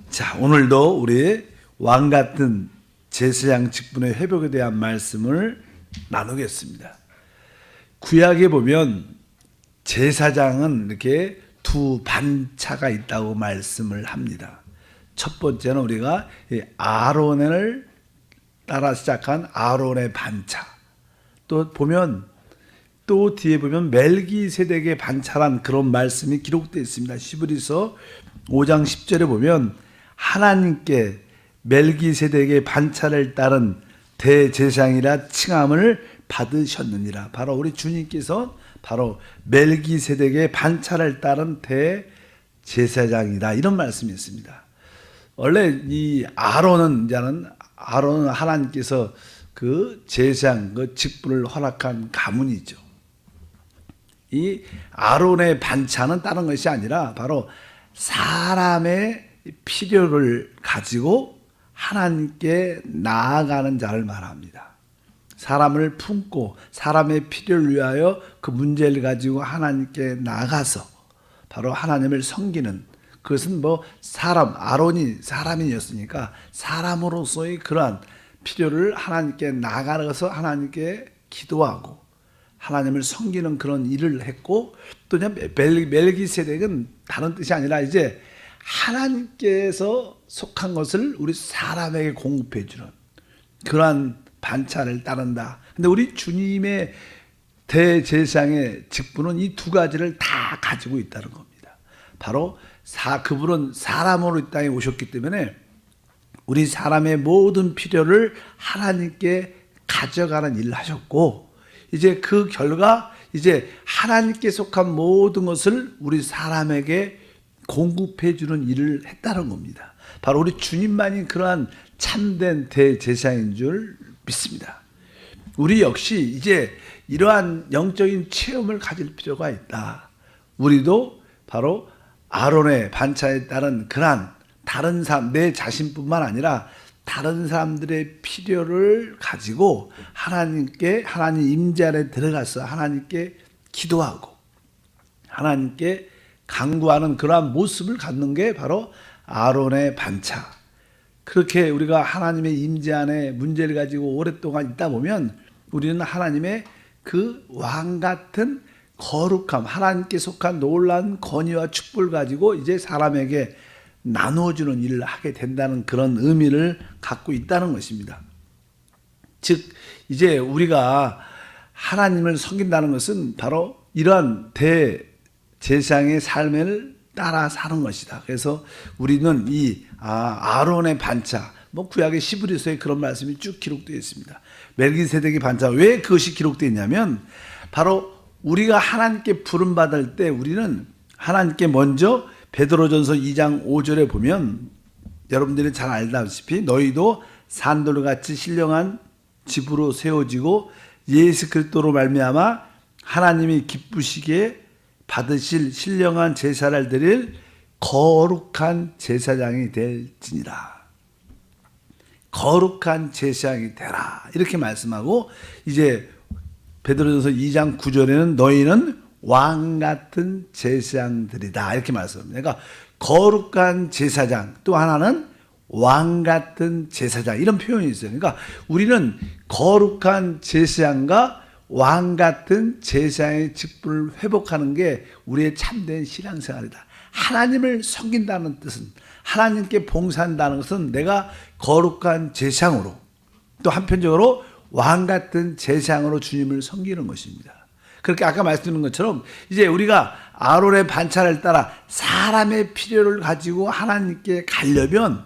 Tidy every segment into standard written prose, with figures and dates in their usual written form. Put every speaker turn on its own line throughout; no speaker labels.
자, 오늘도 우리 왕 같은 제사장 직분의 회복에 대한 말씀을 나누겠습니다. 구약에 보면 제사장은 이렇게 두 반차가 있다고 말씀을 합니다. 첫 번째는 우리가 아론을 따라 시작한 아론의 반차. 또 뒤에 보면 멜기세덱의 반차란 그런 말씀이 기록되어 있습니다. 히브리서 5장 10절에 보면 하나님께 멜기세덱의 반차를 따른 대제사장이라 칭함을 받으셨느니라. 바로 우리 주님께서 바로 멜기세덱의 반차를 따른 대제사장이다, 이런 말씀이 있습니다. 원래 이 아론은 하나님께서 그 제사장 그 직분을 허락한 가문이죠. 이 아론의 반차는 다른 것이 아니라 바로 사람의 필요를 가지고 하나님께 나아가는 자를 말합니다. 사람을 품고 사람의 필요를 위하여 그 문제를 가지고 하나님께 나가서 바로 하나님을 섬기는, 그것은 아론이 사람이었으니까 사람으로서의 그러한 필요를 하나님께 나가서 하나님께 기도하고 하나님을 섬기는 그런 일을 했고, 또 멜기세덱은 다른 뜻이 아니라 이제 하나님께서 속한 것을 우리 사람에게 공급해 주는 그러한 반차를 따른다. 근데 우리 주님의 대제사장의 직분은 이 두 가지를 다 가지고 있다는 겁니다. 바로 그분은 사람으로 이 땅에 오셨기 때문에 우리 사람의 모든 필요를 하나님께 가져가는 일을 하셨고, 이제 그 결과 이제 하나님께 속한 모든 것을 우리 사람에게 공급해 주는 일을 했다는 겁니다. 바로 우리 주님만이 그러한 참된 대제사장인 줄 믿습니다. 우리 역시 이제 이러한 영적인 체험을 가질 필요가 있다. 우리도 바로 아론의 반차에 따른 그러한 다른 사람, 내 자신뿐만 아니라 다른 사람들의 필요를 가지고 하나님 임재 안에 들어가서 하나님께 기도하고 하나님께 간구하는 그러한 모습을 갖는 게 바로 아론의 반차. 그렇게 우리가 하나님의 임재 안에 문제를 가지고 오랫동안 있다 보면 우리는 하나님의 그 왕 같은 거룩함, 하나님께 속한 놀라운 권위와 축복을 가지고 이제 사람에게 나누어주는 일을 하게 된다는 그런 의미를 갖고 있다는 것입니다. 즉 이제 우리가 하나님을 섬긴다는 것은 바로 이러한 대제사장의 삶을 따라 사는 것이다. 그래서 우리는 이 아론의 반차, 구약의 히브리서에 그런 말씀이 쭉 기록되어 있습니다. 멜기세덱의 반차, 왜 그것이 기록되어 있냐면 바로 우리가 하나님께 부름받을 때 우리는 하나님께 먼저 베드로전서 2장 5절에 보면 여러분들이 잘 알다시피 너희도 산돌같이 신령한 집으로 세워지고 예수 그리스도로 말미암아 하나님이 기쁘시기에 받으실 신령한 제사를 드릴 거룩한 제사장이 될지니라. 거룩한 제사장이 되라, 이렇게 말씀하고 이제 베드로전서 2장 9절에는 너희는 왕 같은 제사장들이다, 이렇게 말씀합니다. 그러니까 거룩한 제사장, 또 하나는 왕 같은 제사장, 이런 표현이 있어요. 그러니까 우리는 거룩한 제사장과 왕 같은 제사장의 직분을 회복하는 게 우리의 참된 신앙생활이다. 하나님을 섬긴다는 뜻은, 하나님께 봉사한다는 것은 내가 거룩한 제사장으로, 또 한편적으로 왕 같은 제사장으로 주님을 섬기는 것입니다. 그렇게 아까 말씀드린 것처럼 이제 우리가 아론의 반차를 따라 사람의 필요를 가지고 하나님께 가려면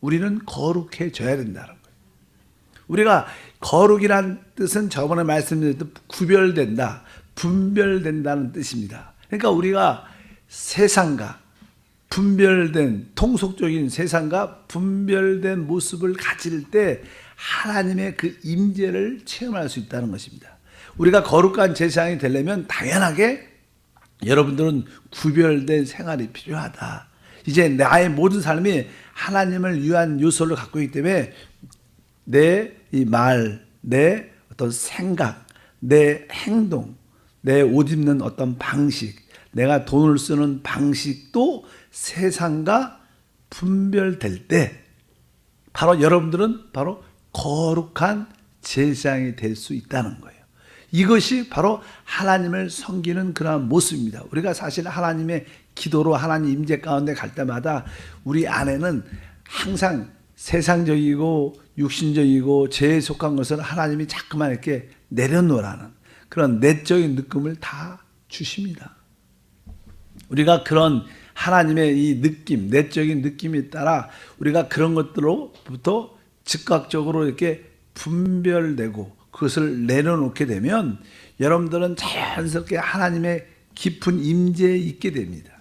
우리는 거룩해져야 된다는 거예요. 우리가 거룩이란 뜻은 저번에 말씀드렸듯 구별된다, 분별된다는 뜻입니다. 그러니까 우리가 세상과 분별된, 통속적인 세상과 분별된 모습을 가질 때 하나님의 그 임재를 체험할 수 있다는 것입니다. 우리가 거룩한 제사장이 되려면 당연하게 여러분들은 구별된 생활이 필요하다. 이제 나의 모든 삶이 하나님을 위한 요소를 갖고 있기 때문에 내 이 말, 내 어떤 생각, 내 행동, 내 옷 입는 어떤 방식, 내가 돈을 쓰는 방식도 세상과 분별될 때 바로 여러분들은 바로 거룩한 제사장이 될 수 있다는 거예요. 이것이 바로 하나님을 섬기는 그러한 모습입니다. 우리가 사실 하나님의 기도로 하나님 임재 가운데 갈 때마다 우리 안에는 항상 세상적이고 육신적이고 죄에 속한 것을 하나님이 자꾸만 이렇게 내려놓으라는 그런 내적인 느낌을 다 주십니다. 우리가 그런 하나님의 이 느낌, 내적인 느낌에 따라 우리가 그런 것들로부터 즉각적으로 이렇게 분별되고 그것을 내려놓게 되면 여러분들은 자연스럽게 하나님의 깊은 임재에 있게 됩니다.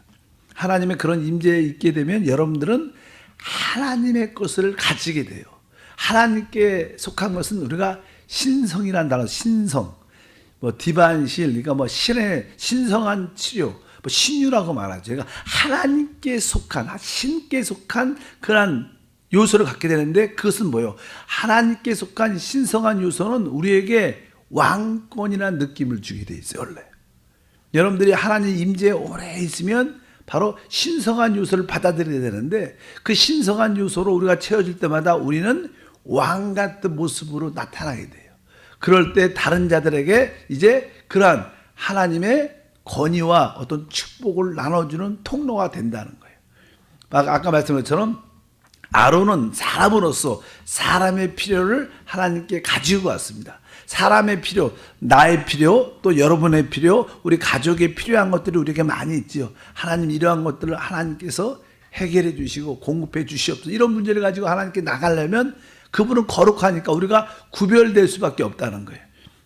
하나님의 그런 임재에 있게 되면 여러분들은 하나님의 것을 가지게 돼요. 하나님께 속한 것은 우리가 신성이라는 단어, 신성, 디바인실, 그러니까 신의 신성한 치료, 신유라고 말하죠. 그러니까 하나님께 속한, 신께 속한 그런 요소를 갖게 되는데 그것은 뭐예요? 하나님께 속한 신성한 요소는 우리에게 왕권이라는 느낌을 주게 돼 있어요, 원래. 여러분들이 하나님 임재에 오래 있으면 바로 신성한 요소를 받아들여야 되는데 그 신성한 요소로 우리가 채워질 때마다 우리는 왕 같은 모습으로 나타나게 돼요. 그럴 때 다른 자들에게 이제 그러한 하나님의 권위와 어떤 축복을 나눠주는 통로가 된다는 거예요. 아까 말씀한 것처럼 아론은 사람으로서 사람의 필요를 하나님께 가지고 왔습니다. 사람의 필요, 나의 필요, 또 여러분의 필요, 우리 가족의 필요한 것들이 우리에게 많이 있지요. 하나님 이러한 것들을 하나님께서 해결해 주시고 공급해 주시옵소서. 이런 문제를 가지고 하나님께 나가려면 그분은 거룩하니까 우리가 구별될 수밖에 없다는 거예요.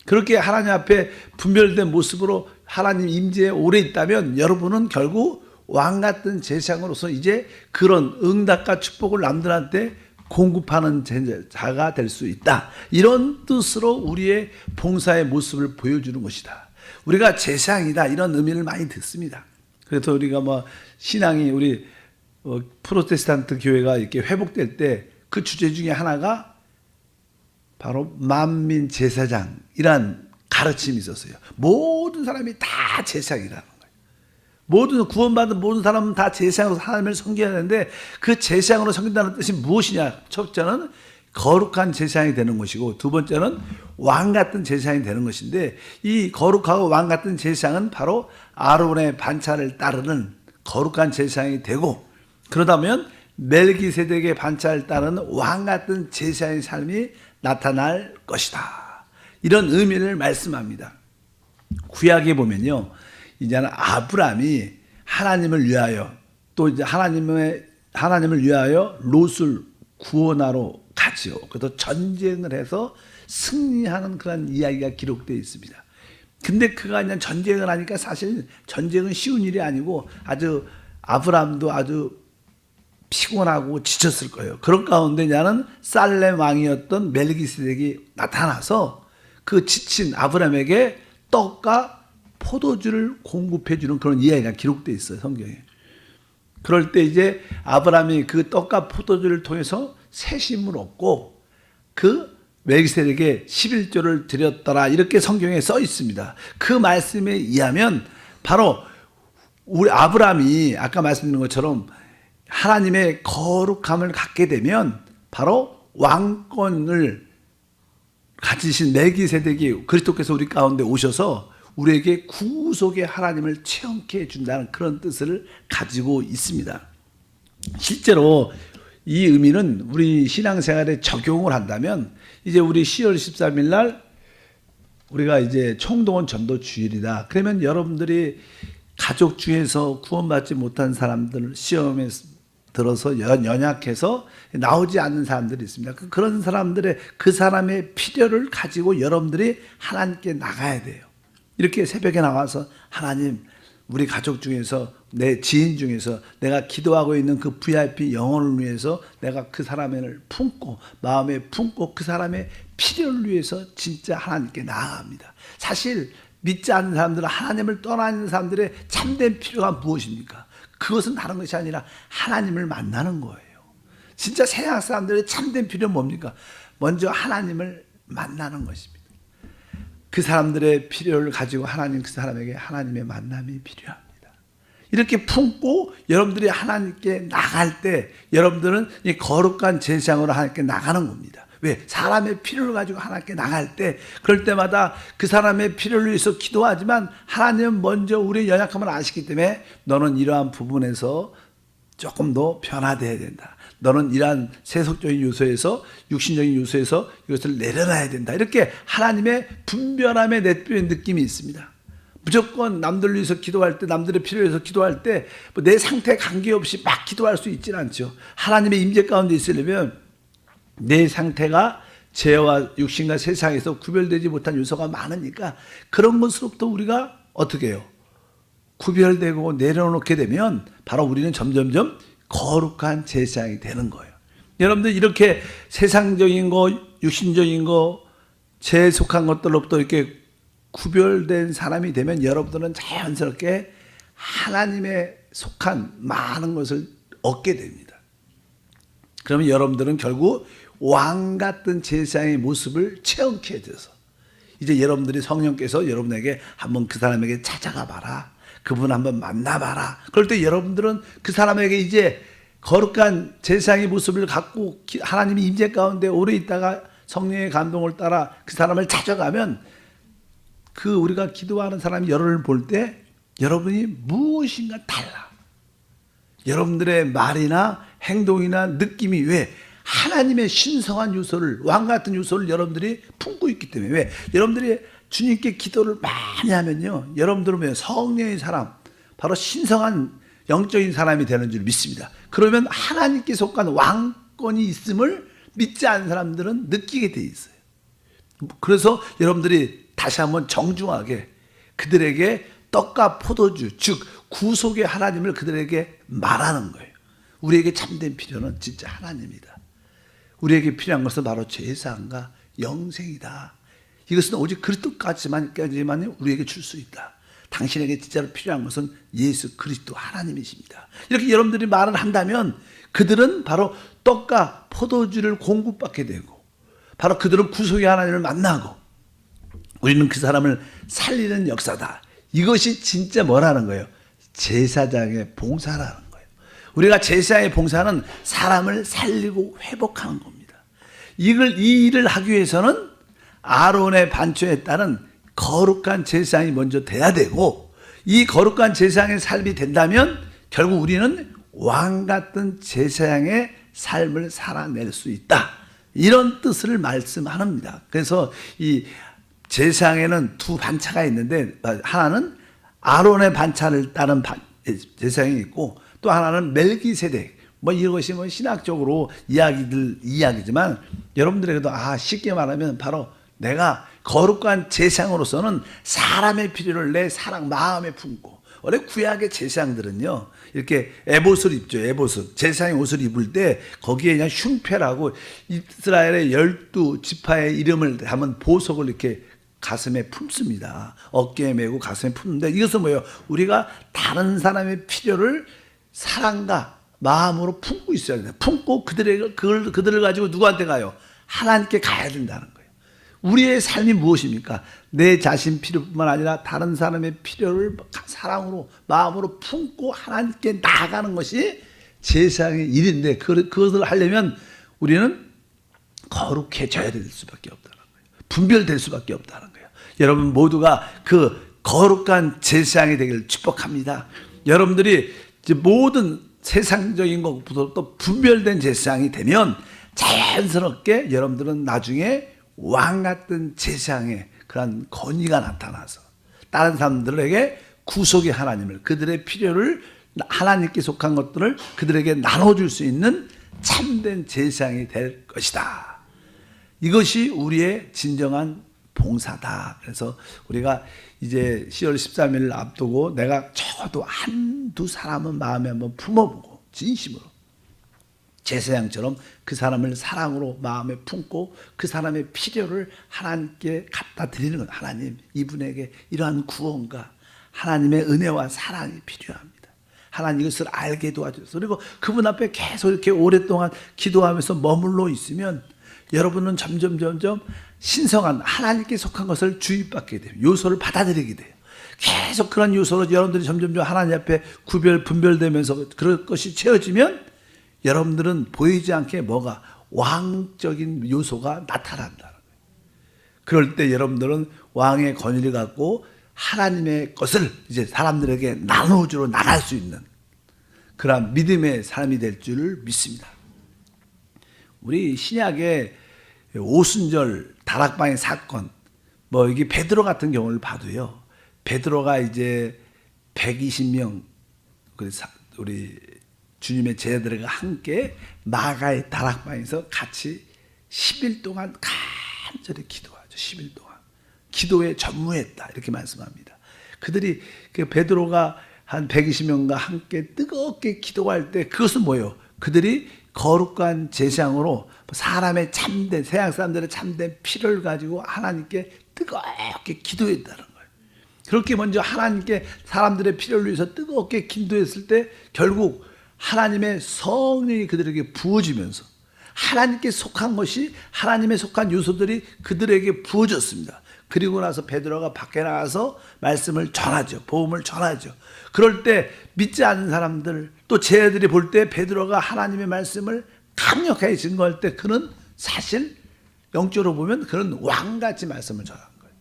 그렇게 하나님 앞에 분별된 모습으로 하나님 임재에 오래 있다면 여러분은 결국 왕 같은 제사장으로서 이제 그런 응답과 축복을 남들한테 공급하는 자가 될 수 있다. 이런 뜻으로 우리의 봉사의 모습을 보여주는 것이다. 우리가 제사장이다. 이런 의미를 많이 듣습니다. 그래서 우리가 신앙이 우리 프로테스탄트 교회가 이렇게 회복될 때 그 주제 중에 하나가 바로 만민 제사장이란 가르침이 있었어요. 모든 사람이 다 제사장이라는 거예요. 모든 구원받은 모든 사람은 다 제사장으로 하나님을 섬겨야 하는데 그 제사장으로 섬긴다는 뜻이 무엇이냐? 첫째는 거룩한 제사장이 되는 것이고 두 번째는 왕 같은 제사장이 되는 것인데 이 거룩하고 왕 같은 제사장은 바로 아론의 반차를 따르는 거룩한 제사장이 되고 그러다면 멜기세덱의 반차를 따르는 왕 같은 제사장의 삶이 나타날 것이다. 이런 의미를 말씀합니다. 구약에 보면요. 이제는 아브라함이 하나님을 위하여 또 이제 하나님을 위하여 롯을 구원하러 가지요. 그래서 전쟁을 해서 승리하는 그런 이야기가 기록되어 있습니다. 근데 그가 그냥 전쟁을 하니까 사실 전쟁은 쉬운 일이 아니고 아주 아브라함도 아주 피곤하고 지쳤을 거예요. 그런 가운데 나는 살렘 왕이었던 멜기세덱이 나타나서 그 지친 아브라함에게 떡과 포도주를 공급해 주는 그런 이야기가 기록되어 있어요, 성경에. 그럴 때 이제 아브라함이 그 떡과 포도주를 통해서 새심을 얻고 그 멜기세덱에게 11조를 드렸더라. 이렇게 성경에 써 있습니다. 그 말씀에 의하면 바로 우리 아브라함이 아까 말씀드린 것처럼 하나님의 거룩함을 갖게 되면 바로 왕권을 가지신 멜기세덱이 그리스도께서 우리 가운데 오셔서 우리에게 구속의 하나님을 체험케 해준다는 그런 뜻을 가지고 있습니다. 실제로 이 의미는 우리 신앙생활에 적용을 한다면 이제 우리 10월 13일 날 우리가 이제 총동원 전도 주일이다. 그러면 여러분들이 가족 중에서 구원받지 못한 사람들 시험에 들어서 연약해서 나오지 않는 사람들이 있습니다. 그런 사람들의 그 사람의 필요를 가지고 여러분들이 하나님께 나가야 돼요. 이렇게 새벽에 나와서 하나님 우리 가족 중에서 내 지인 중에서 내가 기도하고 있는 그 VIP 영혼을 위해서 내가 그 사람을 품고 마음에 품고 그 사람의 필요를 위해서 진짜 하나님께 나아갑니다. 사실 믿지 않는 사람들은 하나님을 떠나는 사람들의 참된 필요가 무엇입니까? 그것은 다른 것이 아니라 하나님을 만나는 거예요. 진짜 세상 사람들의 참된 필요는 뭡니까? 먼저 하나님을 만나는 것입니다. 그 사람들의 필요를 가지고 하나님 그 사람에게 하나님의 만남이 필요합니다. 이렇게 품고 여러분들이 하나님께 나갈 때 여러분들은 이 거룩한 제사장으로 하나님께 나가는 겁니다. 왜? 사람의 필요를 가지고 하나님께 나갈 때 그럴 때마다 그 사람의 필요를 위해서 기도하지만 하나님은 먼저 우리의 연약함을 아시기 때문에 너는 이러한 부분에서 조금 더 변화되어야 된다. 너는 이러한 세속적인 요소에서 육신적인 요소에서 이것을 내려놔야 된다. 이렇게 하나님의 분별함에 내뿜는 느낌이 있습니다. 무조건 남들 위해서 기도할 때 남들의 필요에 위해서 기도할 때 내 상태에 관계없이 막 기도할 수 있지는 않죠. 하나님의 임재 가운데 있으려면 내 상태가 죄와 육신과 세상에서 구별되지 못한 요소가 많으니까 그런 것으로부터 우리가 어떻게 해요? 구별되고 내려놓게 되면 바로 우리는 점점점 거룩한 제사장이 되는 거예요. 여러분들 이렇게 세상적인 거, 육신적인 거, 죄에 속한 것들로부터 이렇게 구별된 사람이 되면 여러분들은 자연스럽게 하나님에 속한 많은 것을 얻게 됩니다. 그러면 여러분들은 결국 왕 같은 제사장의 모습을 체험케 돼서 이제 여러분들이 성령께서 여러분에게 한번 그 사람에게 찾아가 봐라. 그분 한번 만나봐라. 그럴 때 여러분들은 그 사람에게 이제 거룩한 제사장의 모습을 갖고 하나님의 임재 가운데 오래 있다가 성령의 감동을 따라 그 사람을 찾아가면 그 우리가 기도하는 사람이 여러분을 볼 때 여러분이 무엇인가 달라. 여러분들의 말이나 행동이나 느낌이 왜? 하나님의 신성한 요소를 왕 같은 요소를 여러분들이 품고 있기 때문에 왜? 여러분들이 주님께 기도를 많이 하면요 여러분들은 왜 성령의 사람 바로 신성한 영적인 사람이 되는 줄 믿습니다. 그러면 하나님께 속한 왕권이 있음을 믿지 않는 사람들은 느끼게 돼 있어요. 그래서 여러분들이 다시 한번 정중하게 그들에게 떡과 포도주 즉 구속의 하나님을 그들에게 말하는 거예요. 우리에게 참된 필요는 진짜 하나님이다. 우리에게 필요한 것은 바로 제사장과 영생이다. 이것은 오직 그리스도까지만 우리에게 줄 수 있다. 당신에게 진짜로 필요한 것은 예수 그리스도 하나님이십니다. 이렇게 여러분들이 말을 한다면 그들은 바로 떡과 포도주를 공급받게 되고 바로 그들은 구속의 하나님을 만나고 우리는 그 사람을 살리는 역사다. 이것이 진짜 뭐라는 거예요? 제사장의 봉사라는 거예요. 우리가 제사장의 봉사는 사람을 살리고 회복하는 겁니다. 이 일을 하기 위해서는 아론의 반초에 따른 거룩한 제사장이 먼저 돼야 되고 이 거룩한 제사장의 삶이 된다면 결국 우리는 왕 같은 제사장의 삶을 살아낼 수 있다. 이런 뜻을 말씀합니다. 그래서 이 제사장에는 두 반차가 있는데 하나는 아론의 반차를 따른 제사장이 있고 또 하나는 멜기세덱. 이것이 신학적으로 이야기지만 여러분들에게도 쉽게 말하면 바로 내가 거룩한 제사장으로서는 사람의 필요를 내 사랑 마음에 품고 원래 구약의 제사장들은요 이렇게 에봇을 입죠. 에봇을 제사장의 옷을 입을 때 거기에 그냥 흉패라고 이스라엘의 12지파의 이름을 담은 보석을 이렇게 가슴에 품습니다. 어깨에 메고 가슴에 품는데 이것은 뭐예요? 우리가 다른 사람의 필요를 사랑과 마음으로 품고 있어야 돼요. 품고 그들을 가지고 누구한테 가요? 하나님께 가야 된다는 거예요. 우리의 삶이 무엇입니까? 내 자신 필요뿐만 아니라 다른 사람의 필요를 사랑으로 마음으로 품고 하나님께 나아가는 것이 제사장의 일인데 그것을 하려면 우리는 거룩해져야 될 수밖에 없다는 거예요. 분별될 수밖에 없다는 거예요. 여러분 모두가 그 거룩한 제사장이 되기를 축복합니다. 여러분들이 이제 모든 세상적인 것부터 또 분별된 제사장이 되면 자연스럽게 여러분들은 나중에 왕 같은 제사장의 그런 권위가 나타나서 다른 사람들에게 구속의 하나님을 그들의 필요를 하나님께 속한 것들을 그들에게 나눠줄 수 있는 참된 제사장이 될 것이다. 이것이 우리의 진정한 봉사다. 그래서 우리가 이제 10월 13일을 앞두고 내가 적어도 한두 사람은 마음에 한번 품어보고 진심으로 제사장처럼 그 사람을 사랑으로 마음에 품고 그 사람의 필요를 하나님께 갖다 드리는 것. 하나님 이분에게 이러한 구원과 하나님의 은혜와 사랑이 필요합니다. 하나님 이것을 알게 도와주셔서 그리고 그분 앞에 계속 이렇게 오랫동안 기도하면서 머물러 있으면 여러분은 점점 신성한 하나님께 속한 것을 주입받게 돼요. 요소를 받아들이게 돼요. 계속 그런 요소로 여러분들이 점점점 하나님 앞에 분별되면서 그럴 것이 채워지면 여러분들은 보이지 않게 뭐가 왕적인 요소가 나타난다는 거예요. 그럴 때 여러분들은 왕의 권위를 갖고 하나님의 것을 이제 사람들에게 나눠주러 나갈 수 있는 그런 믿음의 사람이 될 줄 믿습니다. 우리 신약의 오순절 다락방의 사건, 뭐 이게 베드로 같은 경우를 봐도요. 베드로가 이제 120명 우리 주님의 제자들과 함께 마가의 다락방에서 같이 10일 동안 간절히 기도하죠. 10일 동안 기도에 전무했다 이렇게 말씀합니다. 그들이 베드로가 한 120명과 함께 뜨겁게 기도할 때 그것은 뭐예요? 그들이 거룩한 제사장으로 사람의 참된 세상 사람들의 참된 피를 가지고 하나님께 뜨겁게 기도했다는 거예요. 그렇게 먼저 하나님께 사람들의 피를 위해서 뜨겁게 기도했을 때 결국 하나님의 성령이 그들에게 부어지면서 하나님께 속한 것이 하나님에 속한 요소들이 그들에게 부어졌습니다. 그리고 나서 베드로가 밖에 나가서 말씀을 전하죠. 복음을 전하죠. 그럴 때 믿지 않는 사람들 또 쟤들이 볼 때 베드로가 하나님의 말씀을 강력하게 증거할 때 그는 사실 영적으로 보면 그는 왕같이 말씀을 전한 거예요.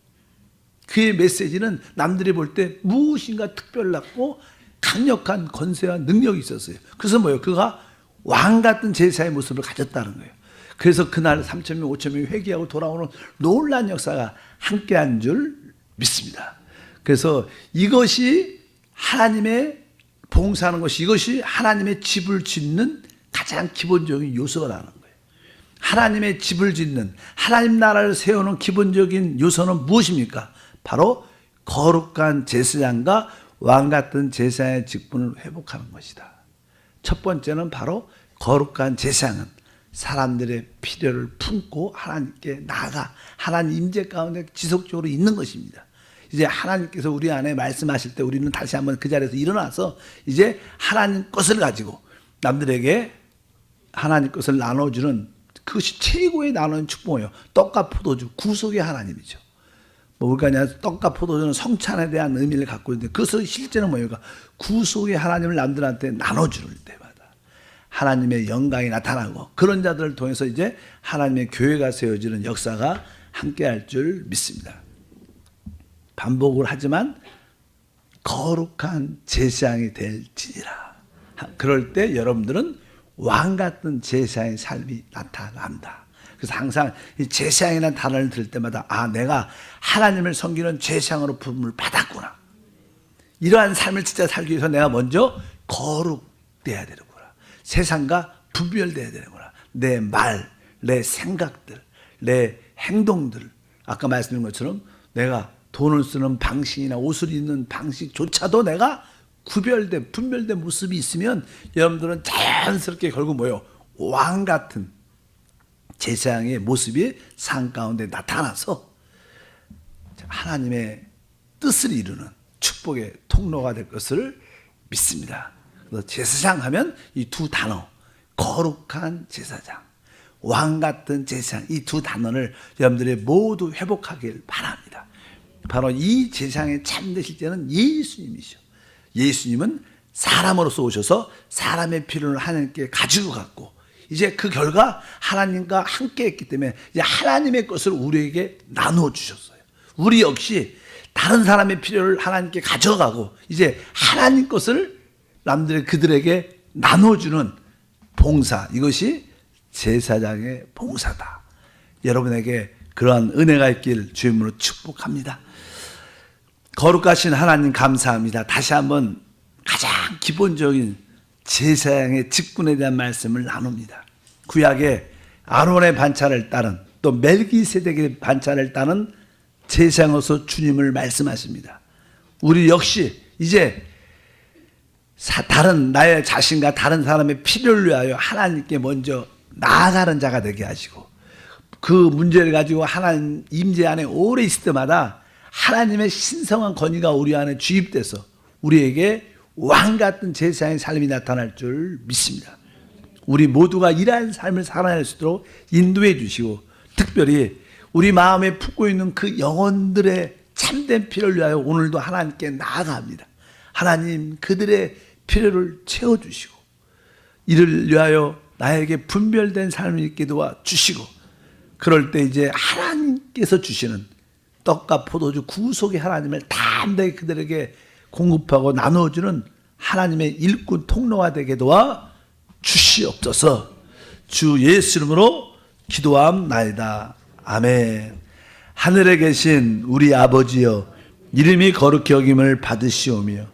그의 메시지는 남들이 볼 때 무엇인가 특별하고 강력한 권세와 능력이 있었어요. 그래서 뭐예요? 그가 왕 같은 제사의 모습을 가졌다는 거예요. 그래서 그날 3,000명, 5,000명이 회개하고 돌아오는 놀라운 역사가 함께한 줄 믿습니다. 그래서 이것이 하나님의 봉사하는 것이 이것이 하나님의 집을 짓는 가장 기본적인 요소라는 거예요. 하나님의 집을 짓는 하나님 나라를 세우는 기본적인 요소는 무엇입니까? 바로 거룩한 제사장과 왕 같은 제사장의 직분을 회복하는 것이다. 첫 번째는 바로 거룩한 제사장은 사람들의 필요를 품고 하나님께 나아가 하나님 임재 가운데 지속적으로 있는 것입니다. 이제 하나님께서 우리 안에 말씀하실 때 우리는 다시 한번 그 자리에서 일어나서 이제 하나님 것을 가지고 남들에게 하나님 것을 나눠주는 그것이 최고의 나누는 축복이에요. 떡과 포도주, 구속의 하나님이죠. 뭐 우리가 그냥 떡과 포도주는 성찬에 대한 의미를 갖고 있는데 그것의 실제는 뭐예요? 구속의 하나님을 남들한테 나눠주는 때마다 하나님의 영광이 나타나고 그런 자들을 통해서 이제 하나님의 교회가 세워지는 역사가 함께할 줄 믿습니다. 반복을 하지만 거룩한 제사장이 될지니라. 그럴 때 여러분들은 왕 같은 제사장의 삶이 나타난다. 그래서 항상 이 제사장이라는 단어를 들을 때마다 내가 하나님을 섬기는 제사장으로 부름을 받았구나. 이러한 삶을 진짜 살기 위해서 내가 먼저 거룩돼야 되는구나. 세상과 분별돼야 되는구나. 내 말, 내 생각들, 내 행동들. 아까 말씀드린 것처럼 내가 돈을 쓰는 방식이나 옷을 입는 방식조차도 내가 분별된 모습이 있으면 여러분들은 자연스럽게 결국 뭐예요? 왕 같은 제사장의 모습이 삶 가운데 나타나서 하나님의 뜻을 이루는 축복의 통로가 될 것을 믿습니다. 그래서 제사장 하면 이 두 단어, 거룩한 제사장, 왕 같은 제사장, 이 두 단어를 여러분들이 모두 회복하길 바랍니다. 바로 이 제사장의 참된 실제는 예수님이죠. 예수님은 사람으로서 오셔서 사람의 필요를 하나님께 가지고 갔고 이제 그 결과 하나님과 함께 했기 때문에 이제 하나님의 것을 우리에게 나누어 주셨어요. 우리 역시 다른 사람의 필요를 하나님께 가져가고 이제 하나님 것을 그들에게 나눠주는 봉사, 이것이 제사장의 봉사다. 여러분에게 그러한 은혜가 있길 주님으로 축복합니다. 거룩하신 하나님 감사합니다. 다시 한번 가장 기본적인 제사장의 직분에 대한 말씀을 나눕니다. 구약에 아론의 반차를 따른 또 멜기세덱의 반차를 따른 제사장으로서 주님을 말씀하십니다. 우리 역시 이제 나의 자신과 다른 사람의 필요를 위하여 하나님께 먼저 나아가는 자가 되게 하시고 그 문제를 가지고 하나님 임재 안에 오래 있을 때마다 하나님의 신성한 권위가 우리 안에 주입돼서 우리에게 왕 같은 제사장의 삶이 나타날 줄 믿습니다. 우리 모두가 이러한 삶을 살아낼 수 있도록 인도해 주시고 특별히 우리 마음에 품고 있는 그 영혼들의 참된 필요를 위하여 오늘도 하나님께 나아갑니다. 하나님 그들의 필요를 채워주시고 이를 위하여 나에게 분별된 삶을 있게 도와주시고 그럴 때 이제 하나님께서 주시는 떡과 포도주 구속의 하나님을 담대히 그들에게 공급하고 나누어주는 하나님의 일꾼 통로가 되게 도와 주시옵소서. 주 예수 이름으로 기도함나이다. 아멘. 하늘에 계신 우리 아버지여 이름이 거룩히 여김을 받으시오며